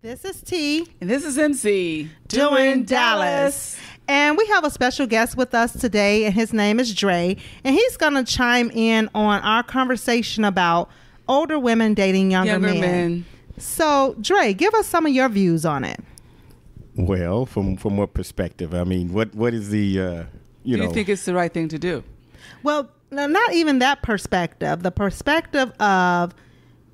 This is T. And this is MC. Doing Dallas. And we have a special guest with us today, and his name is Dre. And he's going to chime in on our conversation about older women dating younger men. So, Dre, give us some of your views on it. Well, from what perspective? I mean, what is the, Do you think it's the right thing to do? Well, no, not even that perspective. The perspective of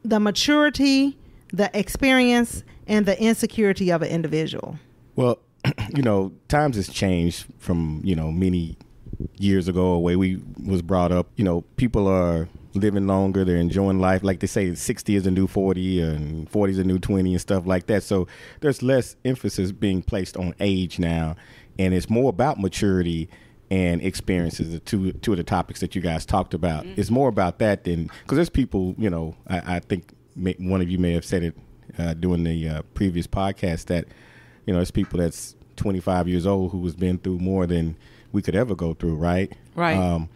the maturity, the experience, and the insecurity of an individual. Well, times has changed from, many years ago, the way we was brought up. People are living longer. They're enjoying life. Like they say, 60 is the new 40 and 40 is the new 20 and stuff like that. So there's less emphasis being placed on age now. And it's more about maturity and experiences, the two of the topics that you guys talked about. Mm-hmm. It's more about that than, because there's people, I think one of you may have said it during the previous podcast that, there's people that's 25 years old who has been through more than we could ever go through, right? Right.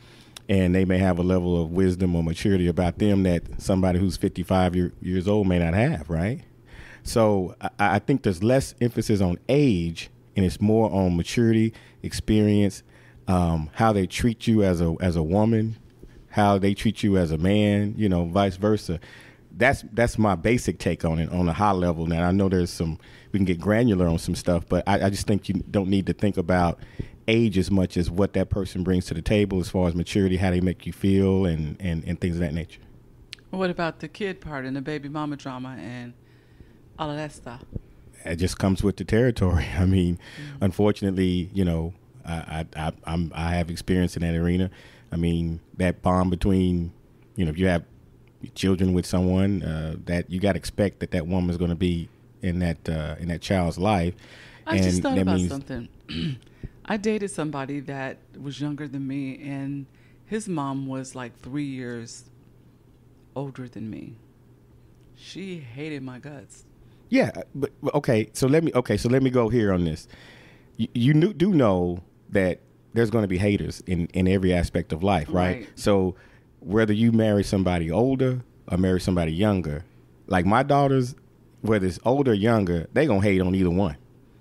And they may have a level of wisdom or maturity about them that somebody who's 55 years old may not have, right? So I think there's less emphasis on age, and it's more on maturity, experience, how they treat you as a woman, how they treat you as a man, vice versa. That's my basic take on it on a high level. Now, I know we can get granular on some stuff, but I just think you don't need to think about age as much as what that person brings to the table as far as maturity, how they make you feel, and things of that nature. What about the kid part and the baby mama drama and all of that stuff? It just comes with the territory. I mean, Unfortunately, I have experience in that arena. I mean, that bond between, if you have children with someone, that you got to expect that woman is going to be in that child's life. I just thought about something. I dated somebody that was younger than me, and his mom was like 3 years older than me. She hated my guts. Yeah, but okay. So let me go here on this. You do know that there's going to be haters in every aspect of life, right? So whether you marry somebody older or marry somebody younger, like my daughters, whether it's older or younger, they gonna hate on either one.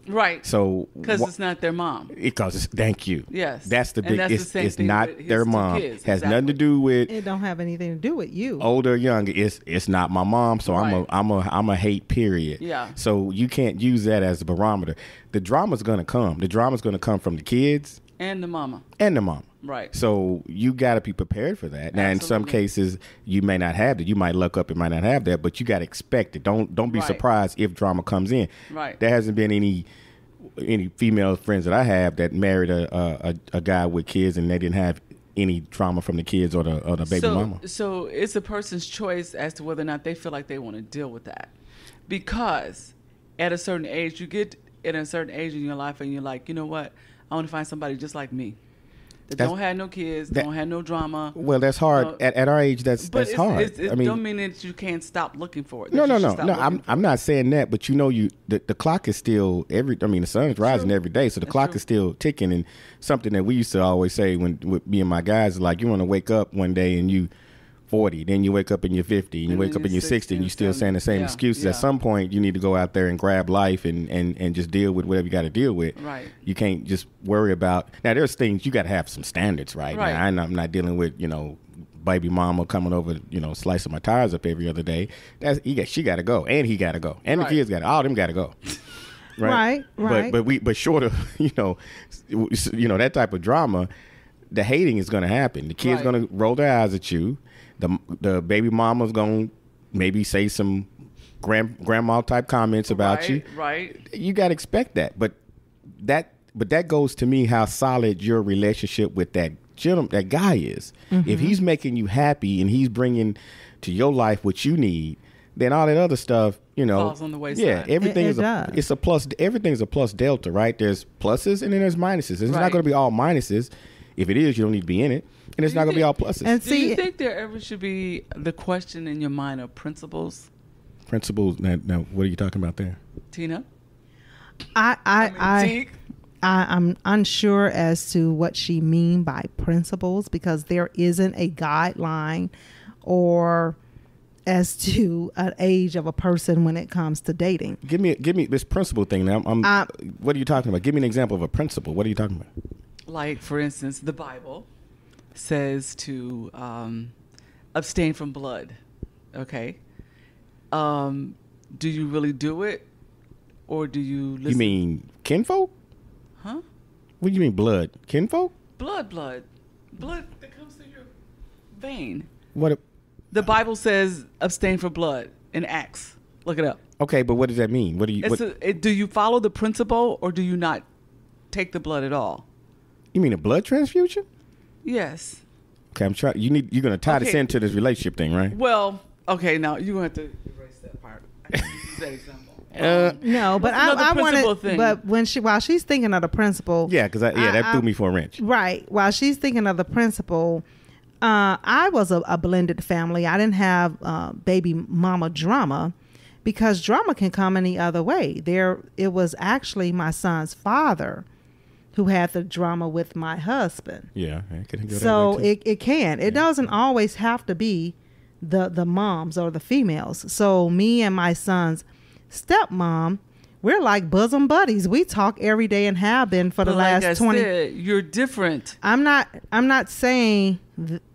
Right. So because it's not their mom. Thank you. Yes. That's the big. It's not their mom. Kids. Has nothing to do with. It don't have anything to do with you. Older or younger. It's not my mom. So right. I'm a hate. Period. Yeah. So you can't use that as a barometer. The drama's gonna come. The drama's gonna come from the kids and the mama. Right. So you got to be prepared for that. Now, Absolutely. In some cases, you may not have that. You might luck up and might not have that, but you got to expect it. Don't be surprised if drama comes in. Right. There hasn't been any female friends that I have that married a guy with kids and they didn't have any trauma from the kids or the baby mama. So it's a person's choice as to whether or not they feel like they want to deal with that. Because at a certain age, you get at a certain age in your life and you're like, you know what? I want to find somebody just like me. That don't have no kids, don't have no drama. Well, that's hard. At our age, that's hard. I mean, don't mean that you can't stop looking for it. No. I'm not saying that, but the clock is still the sun's rising every day, so the clock is still ticking. And something that we used to always say with me and my guys is like, you want to wake up one day and you 40, then you wake up and you're 50, and you wake up and you're 60, and you're still saying the same excuses. At some point, you need to go out there and grab life and just deal with whatever you got to deal with. Right. You can't just worry about. Now, there's things you got to have some standards, right? Now, I'm not dealing with baby mama coming over, slicing my tires up every other day. She got to go, and he got to go, and the kids got all them got to go. Right. But short of that type of drama, the hating is going to happen. The kid's going to roll their eyes at you. The baby mama's going to maybe say some grandma type comments about you. Right. You got to expect that. But that goes to me how solid your relationship with that guy is. Mm-hmm. If he's making you happy and he's bringing to your life what you need, then all that other stuff, falls on the wayside. Yeah, everything it's a plus. Everything's a plus delta, right? There's pluses and then there's minuses. It's not going to be all minuses. If it is, you don't need to be in it. And it's not going to be all pluses. And do you think there ever should be the question in your mind of principles? Principles? Now, what are you talking about there? Tina? I'm unsure as to what she mean by principles because there isn't a guideline or as to an age of a person when it comes to dating. Give me this principle thing. Now, what are you talking about? Give me an example of a principle. What are you talking about? Like, for instance, the Bible says to abstain from blood. Okay. Do you really do it, or do you listen? You mean kinfolk? Huh? What do you mean blood? Kinfolk? Blood that comes through your vein. What? The Bible says abstain from blood in Acts. Look it up. Okay, but what does that mean? What do you? Do you follow the principle, or do you not take the blood at all? You mean a blood transfusion? Yes. Okay, I'm trying. You're going to tie this into this relationship thing, right? Well, okay. Now you're going to have to erase that part. Use that example. No, but I wanted. But while she's thinking of the principle, yeah, because that threw me for a wrench. Right. While she's thinking of the principle, I was a blended family. I didn't have baby mama drama, because drama can come any other way. It was actually my son's father who had the drama with my husband. Yeah, it can go so that way too. it can. It doesn't always have to be the moms or the females. So me and my son's stepmom, we're like bosom buddies. We talk every day and have been for the last 20. Said, you're different. I'm not saying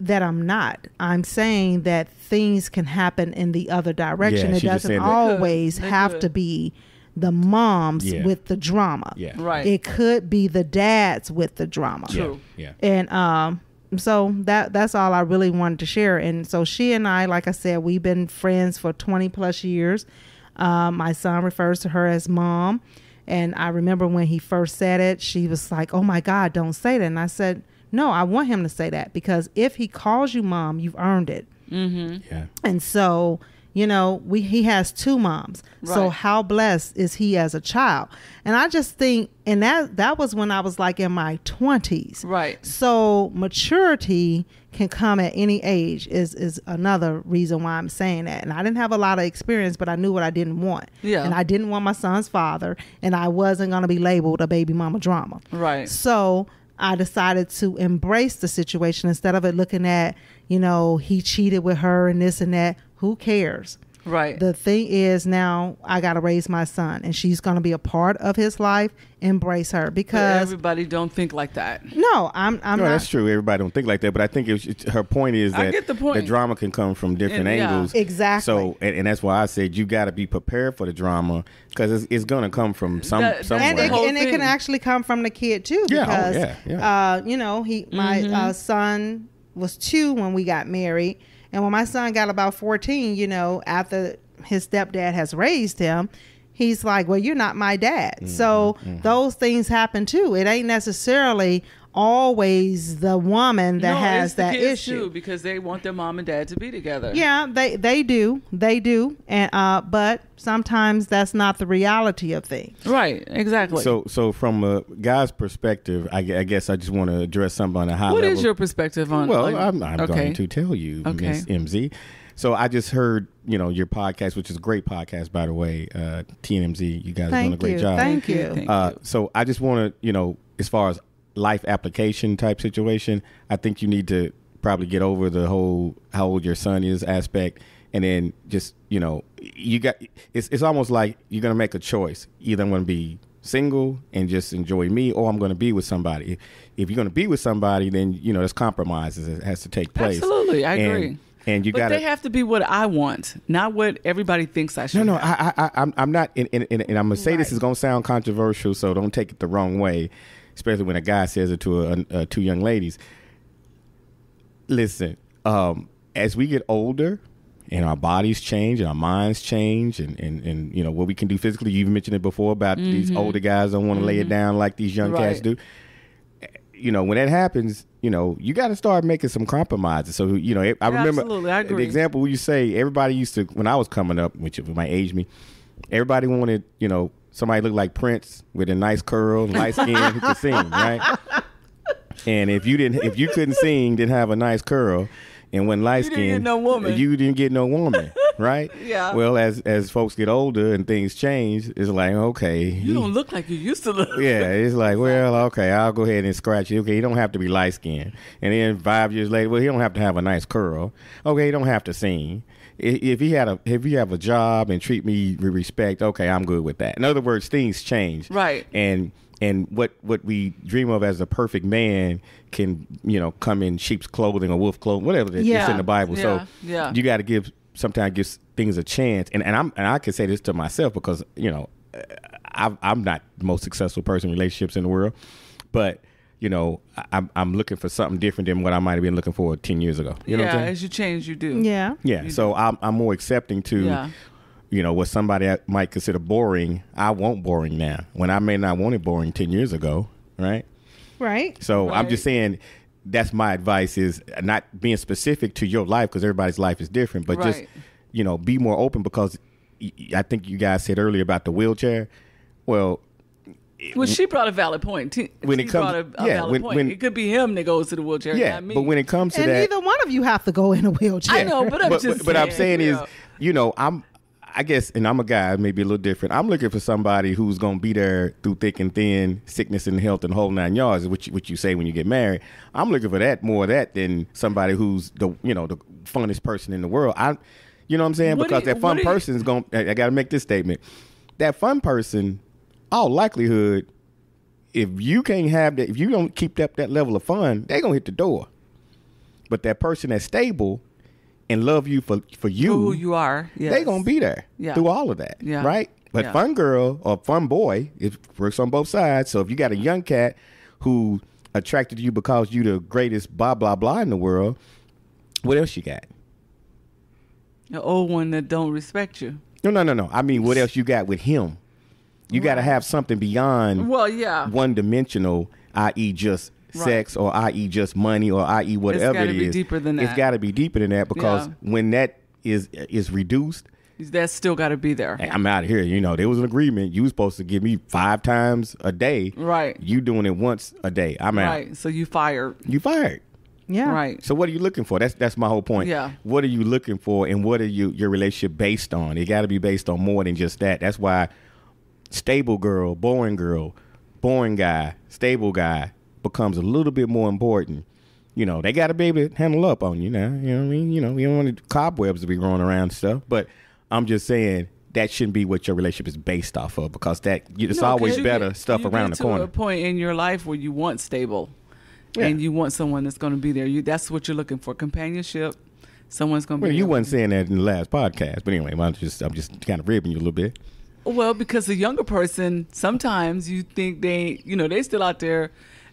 that I'm not. I'm saying that things can happen in the other direction. Yeah, it doesn't always have to be the moms with the drama. Yeah. Right. It could be the dads with the drama. True. Yeah. And so that's all I really wanted to share. And so she and I, like I said, we've been friends for 20 plus years. My son refers to her as mom. And I remember when he first said it, she was like, "Oh my God, don't say that." And I said, "No, I want him to say that, because if he calls you mom, you've earned it." Mm-hmm. Yeah. And so, he has two moms. Right. So how blessed is he as a child? And I just think, and that was when I was like in my 20s. Right. So maturity can come at any age is another reason why I'm saying that. And I didn't have a lot of experience, but I knew what I didn't want. Yeah. And I didn't want my son's father, and I wasn't going to be labeled a baby mama drama. Right. So I decided to embrace the situation instead of it looking at, he cheated with her and this and that. Who cares? Right. The thing is, now I got to raise my son, and she's going to be a part of his life. Embrace her, because but everybody don't think like that. No, I'm not. That's true. Everybody don't think like that, but I think her point is that I get the point. The drama can come from different angles. Exactly. So, and that's why I said you got to be prepared for the drama, because it's going to come from somewhere. And it can actually come from the kid too. Because, my son was 2 when we got married. And when my son got about 14, after his stepdad has raised him, he's like, "Well, you're not my dad." Mm-hmm, so those things happen too. It ain't necessarily always the woman that has that issue too, because they want their mom and dad to be together. Yeah, they do, and but sometimes that's not the reality of things. Right, exactly. So from a guy's perspective, I guess I just want to address something on a high level. What is your perspective on? Well, I'm going to tell you, Miss MZ. So I just heard, your podcast, which is a great podcast, by the way, TNMZ. You guys are doing a great job. Thank you. So I just want to, as far as life application type situation, I think you need to probably get over the whole how old your son is aspect, and then just it's almost like you're gonna make a choice. Either I'm gonna be single and just enjoy me, or I'm gonna be with somebody. If you're gonna be with somebody, then there's compromises that has to take place. Absolutely, I agree. And but they have to be what I want, not what everybody thinks I should. No, I'm not. And I'm gonna say this is gonna sound controversial, so don't take it the wrong way. Especially when a guy says it to two young ladies. Listen, as we get older and our bodies change and our minds change and what we can do physically, you've mentioned it before about these older guys don't want to lay it down like these young cats do. When that happens, you got to start making some compromises. So, I remember absolutely, I agree. The example where you say everybody used to, when I was coming up, which might age me, everybody wanted, somebody looked like Prince with a nice curl, light skin, who could sing, right? And if you couldn't sing, didn't have a nice curl, and when light skin, you didn't get no woman, right? Yeah. Well, as folks get older and things change, it's like, okay, you don't look like you used to look. Yeah, it's like, well, okay, I'll go ahead and scratch you. Okay, you don't have to be light skinned. And then 5 years later, well, he don't have to have a nice curl. Okay, you don't have to sing. if you have a job and treat me with respect, okay, I'm good with that. In other words, things change. Right. And what we dream of as a perfect man can, come in sheep's clothing or wolf clothing, whatever it's in the Bible. So you got to sometimes give things a chance. And I can say this to myself because, I'm not the most successful person in relationships in the world, but I'm looking for something different than what I might have been looking for 10 years ago. You know what I'm saying? As you change, you do. Yeah. Yeah. So I'm more accepting to, what somebody might consider boring. I want boring now when I may not want it boring 10 years ago. Right. Right. So I'm just saying that's my advice is not being specific to your life because everybody's life is different, but just, be more open because I think you guys said earlier about the wheelchair. Well, she brought a valid point. When it comes, a valid point. It could be him that goes to the wheelchair, not me. But when it comes to and that, neither one of you have to go in a wheelchair. I know, but I'm saying is, I guess, and I'm a guy, maybe a little different. I'm looking for somebody who's going to be there through thick and thin, sickness and health and whole 9 yards, which you say when you get married. I'm looking for more of that than somebody who's the funnest person in the world. You know what I'm saying? Because that fun person is going. I got to make this statement. That fun person, all likelihood, if you can't have that, if you don't keep up that level of fun, they're gonna hit the door. But that person that's stable and love you for you, who you are, they're gonna be there through all of that, right? But fun girl or fun boy, it works on both sides. So if you got a young cat who attracted to you because you the greatest blah blah blah in the world, what else you got? An old one that don't respect you. No. I mean, what else you got with him? You got to have something beyond one-dimensional, i.e. just sex or i.e. just money or i.e. whatever it is. It's got to be deeper than that. It's got to be deeper than that because when that is reduced, that's still got to be there. Hey, I'm out of here. There was an agreement. You were supposed to give me 5 times a day. Right. You doing it once a day. I'm out. Right. So you fired. You fired. Yeah. Right. So what are you looking for? That's my whole point. Yeah. What are you looking for and what are your relationship based on? It got to be based on more than just that. That's why stable girl, boring guy, stable guy becomes a little bit more important. They got to be able to handle up on you now. You know what I mean? You don't want cobwebs to be growing around and stuff. But I'm just saying that shouldn't be what your relationship is based off of because it's always better stuff around the corner. You get to a point in your life where you want stable. Yeah. And you want someone that's going to be there. That's what you're looking for. Companionship. Someone's going to be there. Well, you wasn't saying that in the last podcast. But anyway, I'm just kind of ribbing you a little bit. Well, because a younger person, sometimes you think they still out there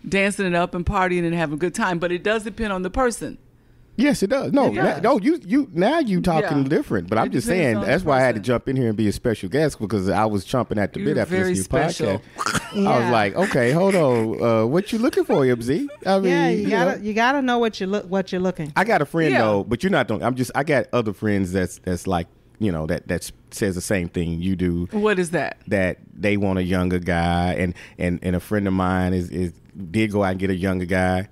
dancing it up and partying and having a good time. But it does depend on the person. Yes, it does. No, you now you talking different. But I'm just saying that's why I had to jump in here and be a special guest because I was chomping at the bit after listening to your podcast. I was like, okay, hold on, what you looking for, MZ? I mean, you gotta know what you're looking. I got a friend though, but you're not doing. I got other friends that's like that says the same thing you do. What is that? That they want a younger guy, and a friend of mine did go out and get a younger guy.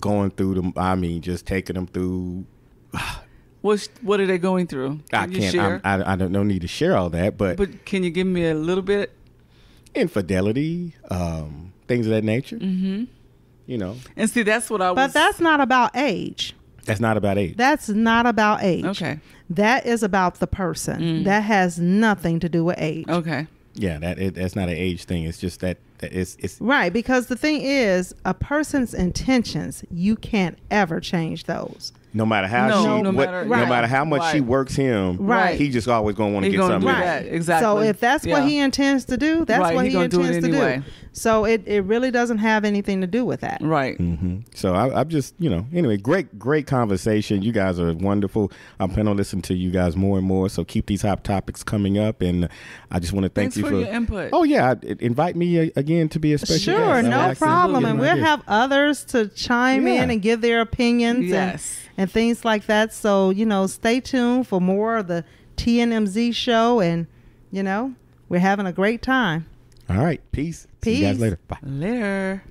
Going through them, I mean, just taking them through. What are they going through? I can't. I don't need to share all that, but can you give me a little bit? Infidelity, things of that nature. Mm-hmm. And see, that's what I was. But that's not about age. That's not about age. That's not about age. Okay. That is about the person. That has nothing to do with age. Okay. Yeah, that's not an age thing. It's just that it's right, because the thing is, a person's intentions, you can't ever change those. No matter how no matter how much she works him, he just always gonna want to get something. Right. Exactly. So if that's what he intends to do, that's what he intends to do. So it really doesn't have anything to do with that. Right. Mm-hmm. So I'm just anyway, great conversation. You guys are wonderful. I'm planning on listening to you guys more and more. So keep these hot topics coming up, and I just want to thank you for your input. Oh yeah, invite me again to be a special guest. Sure, no problem, and we'll have others to chime in and give their opinions. And things like that. So, stay tuned for more of the TNMZ show. And, we're having a great time. All right. Peace. See you guys later. Bye. Later.